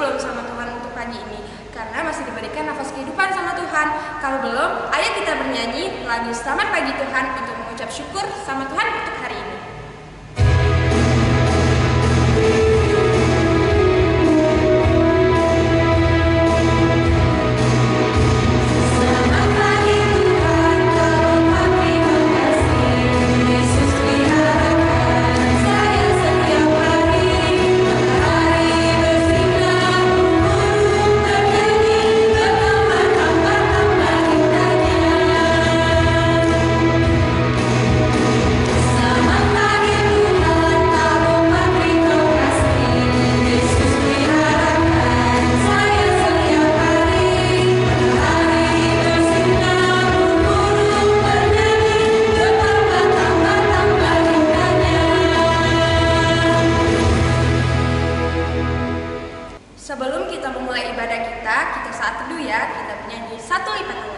belum sama Tuhan untuk pagi ini? Karena masih diberikan nafas kehidupan sama Tuhan. Kalau belum, ayo kita bernyanyi lagu Selamat Pagi Tuhan untuk mengucap syukur sama Tuhan untuk hari ini. Sebelum kita memulai ibadah kita saat teduh ya, kita bernyanyi satu lipat tangan.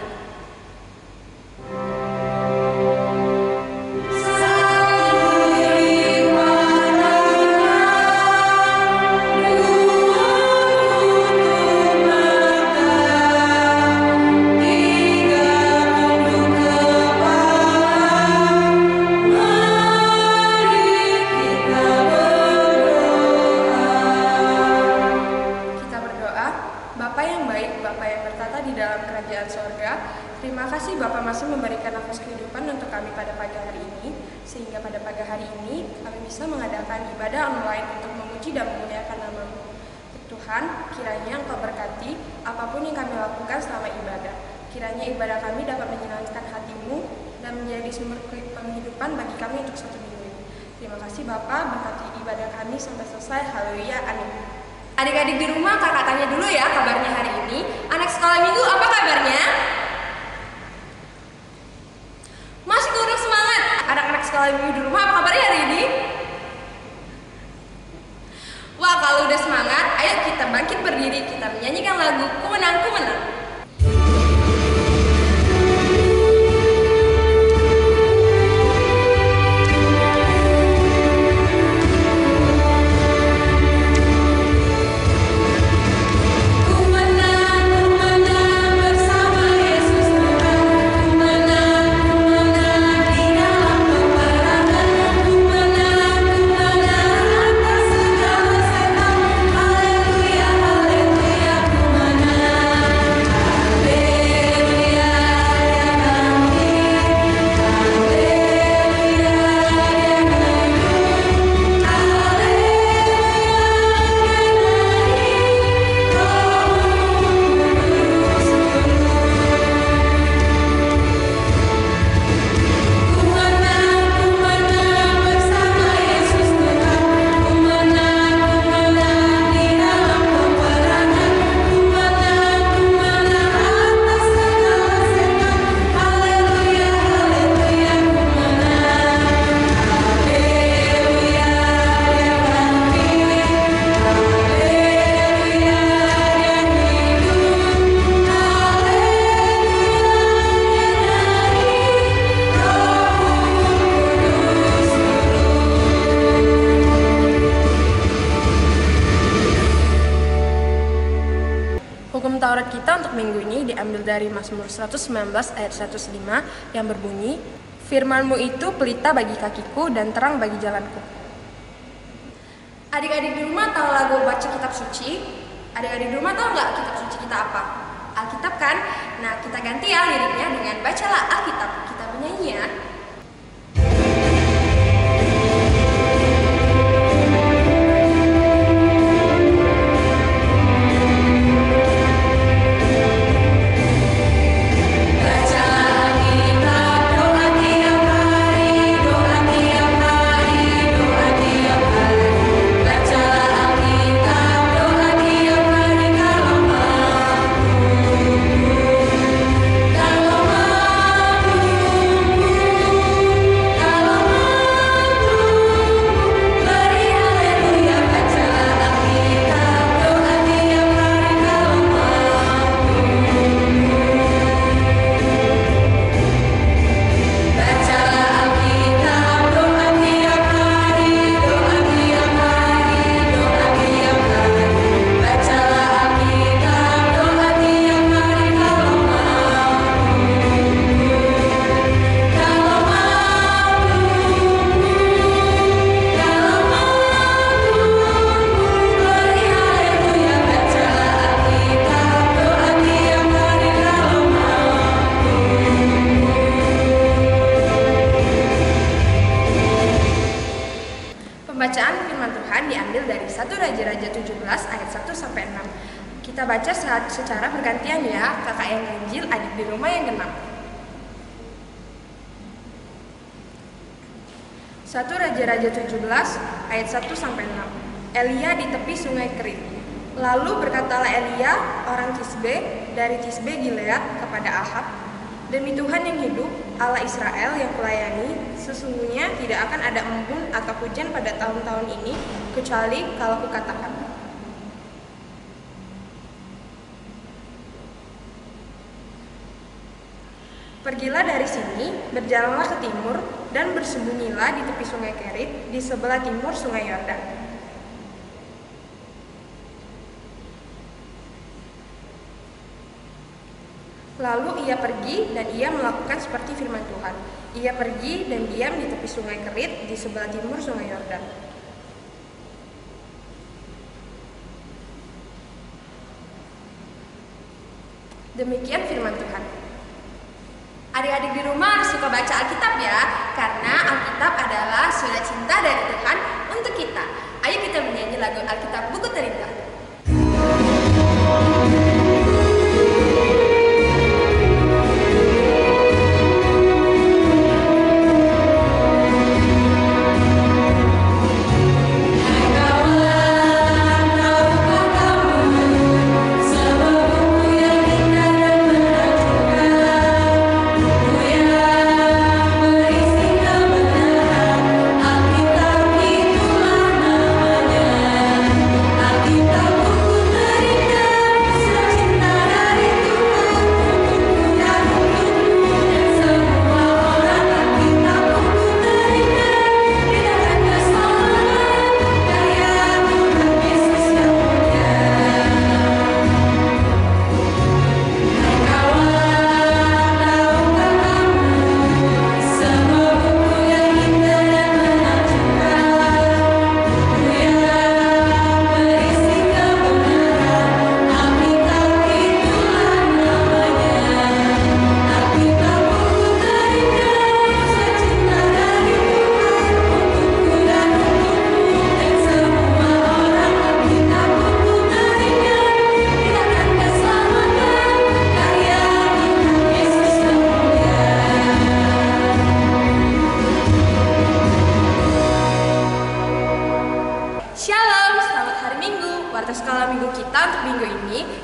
Terima kasih Bapak masih memberikan nafas kehidupan untuk kami pada pagi hari ini, sehingga pada pagi hari ini kami bisa mengadakan ibadah online untuk memuji dan memuliakan nama-Mu. Tuhan, kiranya Engkau berkati apapun yang kami lakukan selama ibadah. Kiranya ibadah kami dapat menyenangkan hati-Mu dan menjadi sumber penghidupan bagi kami untuk satu minggu ini. Terima kasih Bapak, berkati ibadah kami sampai selesai. Haleluya, amin. Adik-adik di rumah, kakak tanya dulu ya kabarnya hari ini. Anak sekolah minggu apa kabarnya? Masih kurang semangat. Anak-anak sekolah minggu di rumah apa kabarnya hari ini? Wah, kalau udah semangat, ayo kita bangkit berdiri, kita menyanyikan lagu Ku Menang, Ku Menang. Hukum Taurat kita untuk minggu ini diambil dari Mazmur 119 ayat 105 yang berbunyi, Firman-Mu itu pelita bagi kakiku dan terang bagi jalanku. Adik-adik di rumah tahu lagu baca kitab suci? Adik-adik di rumah tahu nggak kitab suci kita apa? Alkitab kan? Nah, kita ganti ya liriknya dengan bacalah Alkitab. Kita bernyanyi ya. diambil dari 1 Raja-Raja 17 ayat 1 sampai 6. Kita baca secara bergantian ya, kakak yang ganjil, adik di rumah yang genap. 1 Raja-Raja 17 ayat 1 sampai 6. Elia di tepi sungai Kerit. Lalu berkatalah Elia orang Tisbe dari Tisbe Gilead kepada Ahab, "Demi Tuhan yang hidup, Allah Israel yang kulayani, sesungguhnya tidak akan ada embun atau hujan pada tahun-tahun ini, kecuali kalau kukatakan." Pergilah dari sini, berjalanlah ke timur, dan bersembunyilah di tepi sungai Kerit, di sebelah timur sungai Yordan. Lalu ia pergi dan ia melakukan seperti firman Tuhan. Ia pergi dan diam di tepi sungai Kerit di sebelah timur sungai Yordan. Demikian firman Tuhan. Adik-adik di rumah harus suka baca Alkitab ya, karena Alkitab adalah surat cinta dari Tuhan untuk kita. Ayo kita menyanyi lagu Alkitab Buku Terindah.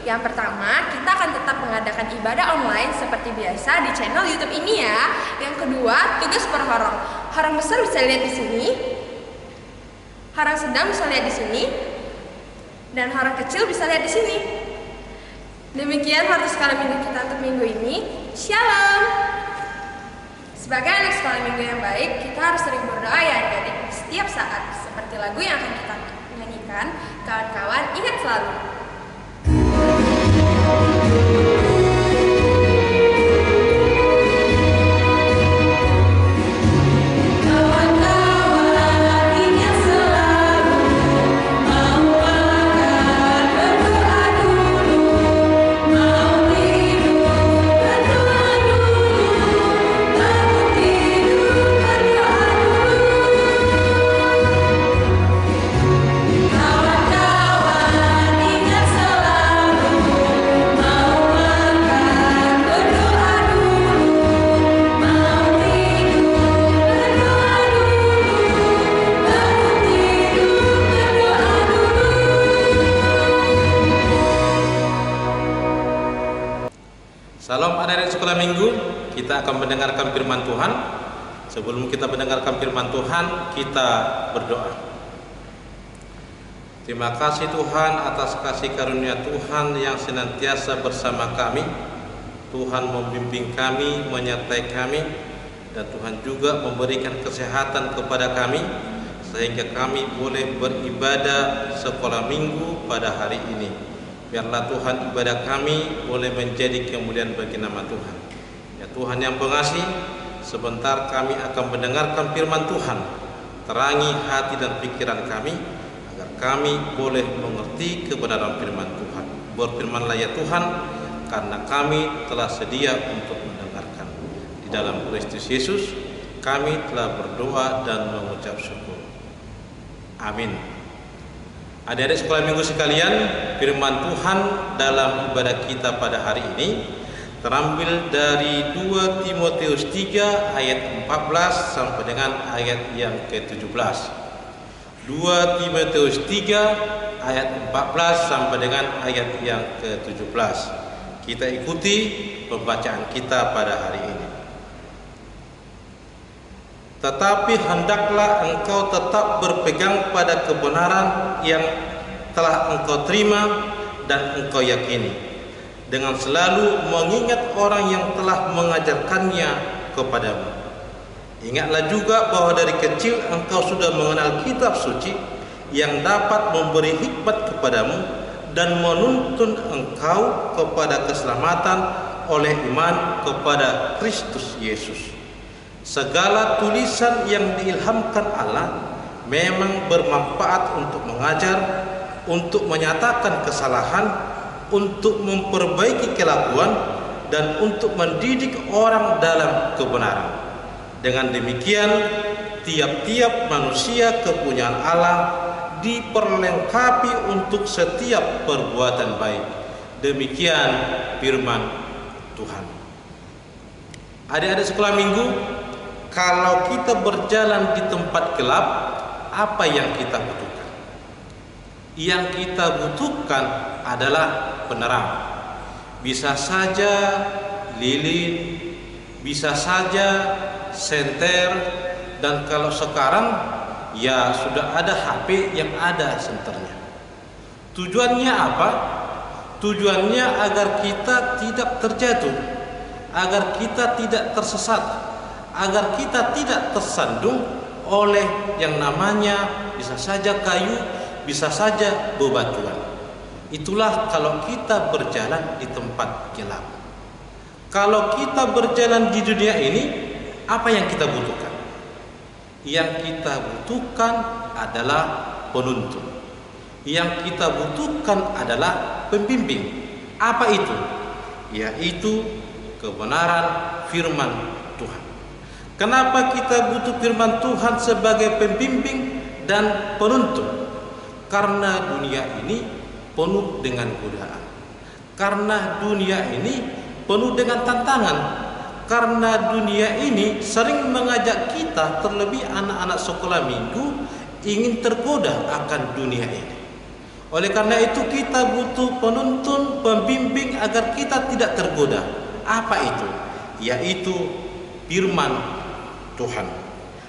Yang pertama, kita akan tetap mengadakan ibadah online seperti biasa di channel YouTube ini ya. Yang kedua, tugas per horong. Horong besar bisa lihat di sini. Horong sedang bisa lihat di sini. Dan horong kecil bisa lihat di sini. Demikian waktu sekolah minggu kita untuk minggu ini. Shalom. Sebagai anak sekolah minggu yang baik, kita harus sering berdoa ya adik-adik setiap saat. Seperti lagu yang akan kita nyanyikan, kawan-kawan ingat selalu. Salam adik-adik sekolah minggu, kita akan mendengarkan firman Tuhan. Sebelum kita mendengarkan firman Tuhan, kita berdoa. Terima kasih Tuhan atas kasih karunia Tuhan yang senantiasa bersama kami. Tuhan membimbing kami, menyertai kami, dan Tuhan juga memberikan kesehatan kepada kami, sehingga kami boleh beribadah sekolah minggu pada hari ini. Biarlah Tuhan ibadah kami boleh menjadi kemuliaan bagi nama Tuhan. Ya Tuhan yang pengasih, sebentar kami akan mendengarkan firman Tuhan. Terangi hati dan pikiran kami, agar kami boleh mengerti kebenaran firman Tuhan. Berfirmanlah ya Tuhan, karena kami telah sedia untuk mendengarkan. Di dalam Kristus Yesus, kami telah berdoa dan mengucap syukur. Amin. Adik-adik sekolah minggu sekalian, firman Tuhan dalam ibadah kita pada hari ini terambil dari 2 Timotius 3 ayat 14 sampai dengan ayat yang ke-17. 2 Timotius 3 ayat 14 sampai dengan ayat yang ke-17. Kita ikuti pembacaan kita pada hari ini. Tetapi hendaklah engkau tetap berpegang pada kebenaran yang telah engkau terima dan engkau yakini, dengan selalu mengingat orang yang telah mengajarkannya kepadamu. Ingatlah juga bahwa dari kecil engkau sudah mengenal kitab suci yang dapat memberi hikmat kepadamu dan menuntun engkau kepada keselamatan oleh iman kepada Kristus Yesus. Segala tulisan yang diilhamkan Allah memang bermanfaat untuk mengajar, untuk menyatakan kesalahan, untuk memperbaiki kelakuan, dan untuk mendidik orang dalam kebenaran. Dengan demikian, tiap-tiap manusia kepunyaan Allah diperlengkapi untuk setiap perbuatan baik. Demikian firman Tuhan. Adik-adik sekolah minggu, kalau kita berjalan di tempat gelap, apa yang kita butuhkan? Yang kita butuhkan adalah penerang. Bisa saja lilin, bisa saja senter, dan kalau sekarang ya sudah ada HP yang ada senternya. Tujuannya apa? Tujuannya agar kita tidak terjatuh, agar kita tidak tersesat, agar kita tidak tersandung oleh yang namanya bisa saja kayu, bisa saja bebatuan. Itulah kalau kita berjalan di tempat gelap. Kalau kita berjalan di dunia ini, apa yang kita butuhkan? Yang kita butuhkan adalah penuntun. Yang kita butuhkan adalah pembimbing. Apa itu? Yaitu kebenaran firman Tuhan. Kenapa kita butuh firman Tuhan sebagai pembimbing dan penuntun? Karena dunia ini penuh dengan godaan. Karena dunia ini penuh dengan tantangan. Karena dunia ini sering mengajak kita, terlebih anak-anak sekolah minggu, ingin tergoda akan dunia ini. Oleh karena itu kita butuh penuntun, pembimbing agar kita tidak tergoda. Apa itu? Yaitu firman Tuhan.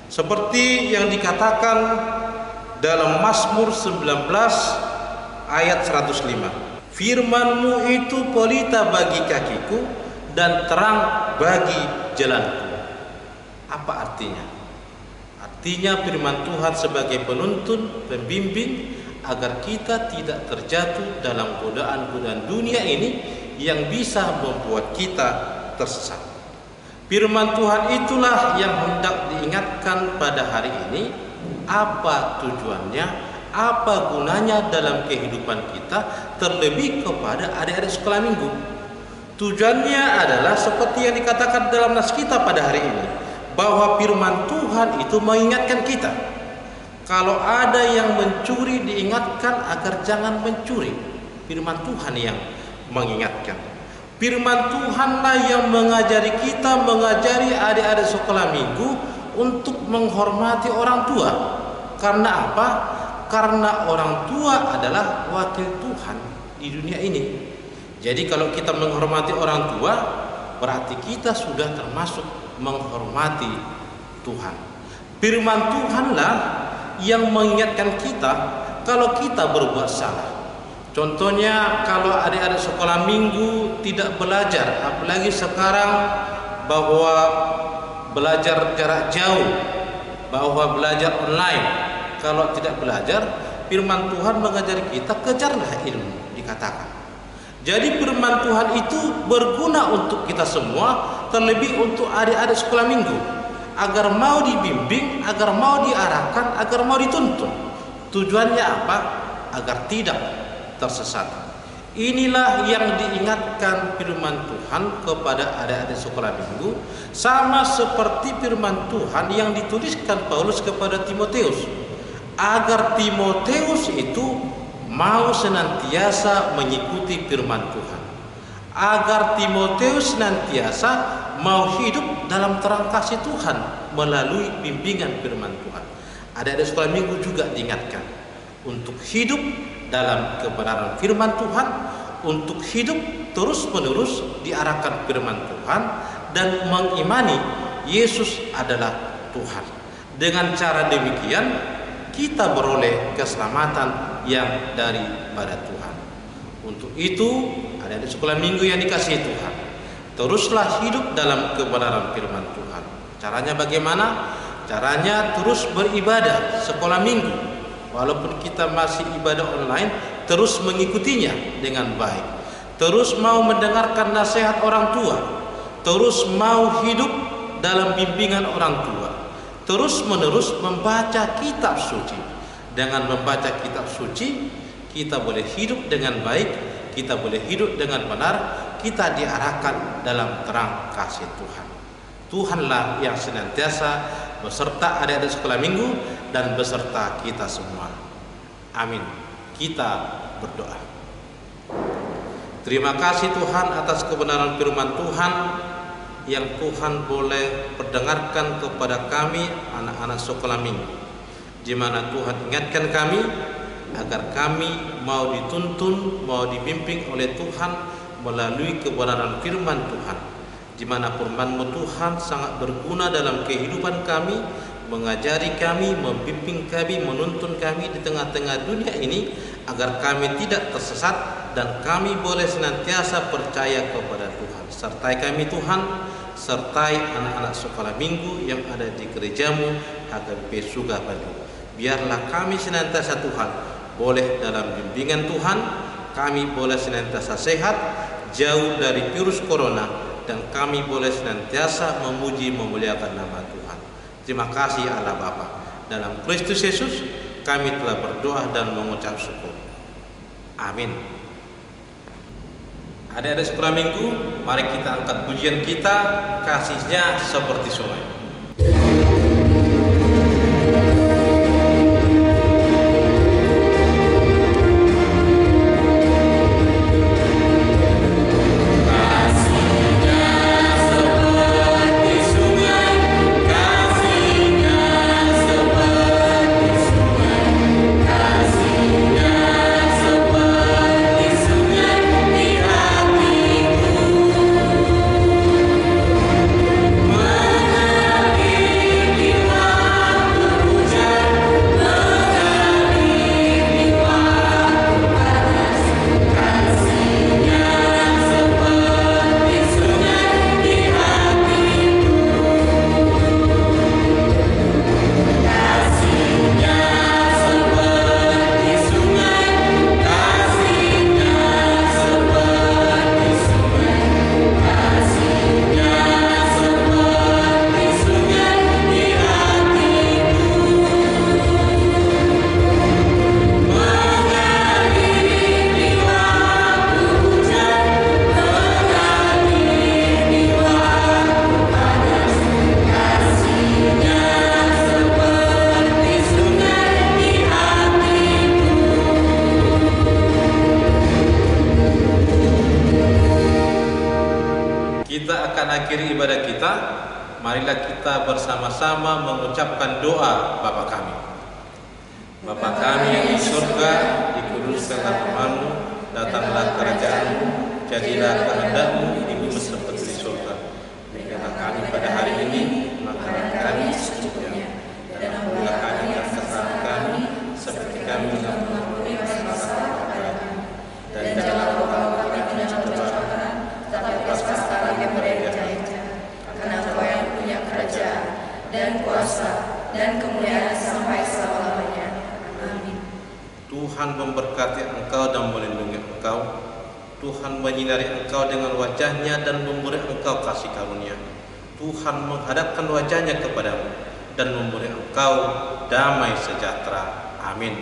Seperti yang dikatakan dalam Mazmur 19 ayat 105. Firman-Mu itu pelita bagi kakiku dan terang bagi jalanku. Apa artinya? Artinya firman Tuhan sebagai penuntun, pembimbing agar kita tidak terjatuh dalam godaan-godaan dunia ini yang bisa membuat kita tersesat. Firman Tuhan itulah yang hendak diingatkan pada hari ini. Apa tujuannya? Apa gunanya dalam kehidupan kita, terlebih kepada adik-adik sekolah minggu? Tujuannya adalah seperti yang dikatakan dalam nas kita pada hari ini, bahwa firman Tuhan itu mengingatkan kita. Kalau ada yang mencuri, diingatkan agar jangan mencuri. Firman Tuhan yang mengingatkan. Firman Tuhanlah yang mengajari kita, mengajari adik-adik sekolah minggu untuk menghormati orang tua. Karena apa? Karena orang tua adalah wakil Tuhan di dunia ini. Jadi kalau kita menghormati orang tua, berarti kita sudah termasuk menghormati Tuhan. Firman Tuhanlah yang mengingatkan kita kalau kita berbuat salah. Contohnya kalau adik-adik sekolah minggu tidak belajar, apalagi sekarang bahwa belajar jarak jauh, bahwa belajar online. Kalau tidak belajar, firman Tuhan mengajari kita kejarlah ilmu, dikatakan. Jadi firman Tuhan itu berguna untuk kita semua, terlebih untuk adik-adik sekolah minggu, agar mau dibimbing, agar mau diarahkan, agar mau dituntun. Tujuannya apa? Agar tidak tersesat. Inilah yang diingatkan firman Tuhan kepada adik-adik sekolah minggu, sama seperti firman Tuhan yang dituliskan Paulus kepada Timotius, agar Timotius itu mau senantiasa mengikuti firman Tuhan, agar Timotius senantiasa mau hidup dalam terang kasih Tuhan melalui bimbingan firman Tuhan. Adik-adik sekolah minggu juga diingatkan untuk hidup dalam kebenaran firman Tuhan, untuk hidup terus-menerus diarahkan firman Tuhan dan mengimani Yesus adalah Tuhan. Dengan cara demikian kita beroleh keselamatan yang daripada Tuhan. Untuk itu, adik-adik sekolah minggu yang dikasihi Tuhan, teruslah hidup dalam kebenaran firman Tuhan. Caranya bagaimana? Caranya terus beribadah sekolah minggu. Walaupun kita masih ibadah online, terus mengikutinya dengan baik. Terus mau mendengarkan nasihat orang tua, terus mau hidup dalam bimbingan orang tua, terus menerus membaca kitab suci. Dengan membaca kitab suci, kita boleh hidup dengan baik, kita boleh hidup dengan benar, kita diarahkan dalam terang kasih Tuhan. Tuhanlah yang senantiasa beserta adik-adik sekolah minggu dan beserta kita semua. Amin. Kita berdoa. Terima kasih Tuhan atas kebenaran firman Tuhan yang Tuhan boleh perdengarkan kepada kami anak-anak sekolah minggu, di mana Tuhan ingatkan kami agar kami mau dituntun, mau dibimbing oleh Tuhan melalui kebenaran firman Tuhan, di mana firman-Mu Tuhan sangat berguna dalam kehidupan kami, mengajari kami, membimbing kami, menuntun kami di tengah-tengah dunia ini, agar kami tidak tersesat dan kami boleh senantiasa percaya kepada Tuhan. Sertai kami Tuhan, sertai anak-anak sekolah minggu yang ada di gereja-Mu HKBP Sugah Bandung. Biarlah kami senantiasa Tuhan boleh dalam bimbingan Tuhan, kami boleh senantiasa sehat, jauh dari virus corona, dan kami boleh senantiasa memuji memuliakan nama Tuhan. Terima kasih Allah Bapa. Dalam Kristus Yesus kami telah berdoa dan mengucap syukur. Amin. Adik-adik sekolah minggu, mari kita angkat pujian kita, kasihnya seperti sungai. Akhiri ibadah kita, marilah kita bersama-sama mengucapkan doa Bapa kami. Bapa kami yang di surga, dikuduskanlah nama-Mu, datanglah kerajaan-Mu, jadilah kehendak-Mu di bumi seperti di surga. Berikanlah kami pada hari ini makanan kami secukupnya, dan ampunilah kami atas kesalahan kami, seperti kami juga mengampuni kesalahan kepada kami. Dan janganlah membawa kami ke dalam pencobaan, tapi lepaskan kami daripada yang jahat. Karena Engkau yang punya kerajaan dan kuasa dan kemuliaan sampai selama-lamanya. Amin. Tuhan memberkati engkau dan melindungi engkau. Tuhan menyinari engkau dengan wajah-Nya dan memberi engkau kasih karunia. Tuhan menghadapkan wajah-Nya kepadamu dan memberi engkau damai sejahtera. Amin.